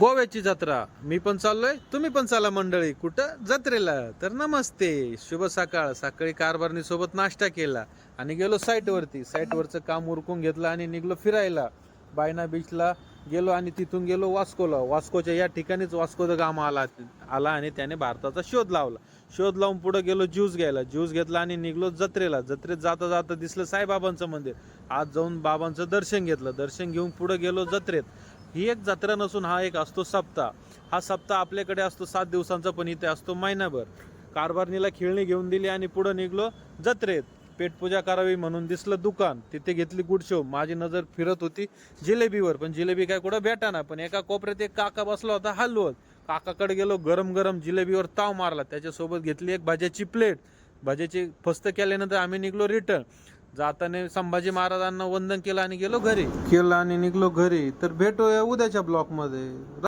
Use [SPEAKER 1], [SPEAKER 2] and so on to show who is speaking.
[SPEAKER 1] गोव्याची जत्रा मी पण चाललोय, तुम्ही पण चला मंडळी. कुठं? जत्रेला. तर नमस्ते, शुभ सकाळ. सकाळी कारभारनी सोबत नाश्ता केला आणि गेलो साईटवरती. साईटवरचं काम उरकून घेतलं आणि निघलो फिरायला. बायना बीचला गेलो आणि तिथून गेलो वास्कोला. वास्कोच्या या ठिकाणीच वास्को द गामा आला आणि त्याने भारताचा शोध लावला. शोध लावून पुढे गेलो ज्यूस घ्यायला. ज्यूस घेतला आणि निघलो जत्रेला. जत्रेत जाता जाता दिसलं साईबाबांचं मंदिर. आज जाऊन बाबांचं दर्शन घेतलं. दर्शन घेऊन पुढे गेलो जत्रेत. ही एक जत्रा नसून हा एक असतो सप्ताह. हा सप्ताह आपल्याकडे असतो 7 दिवसांचा, पण इथे असतो महिनाभर. कारभारणीला खेळणी घेऊन दिली आणि पुढे निघलो जत्रेत. पेटपूजा करावी म्हणून दिसलं दुकान, तिथे घेतली गुडशेव. माझी नजर फिरत होती जिलेबीवर, पण जिलेबी काय कुठं भेटाना. पण एका कोपऱ्यात एक काका बसला होता हलवत. काकाकडे गेलो, गरम गरम जिलेबीवर ताव मारला. त्याच्यासोबत घेतली एक भाज्याची प्लेट. भाज्याची फस्त केल्यानंतर आम्ही निघलो रिटर्न. जाताना संभाजी महाराजांना वंदन केलं आणि गेलो घरी. केलं आणि निघलो घरी. तर भेटूया उद्याच्या ब्लॉक मध्ये.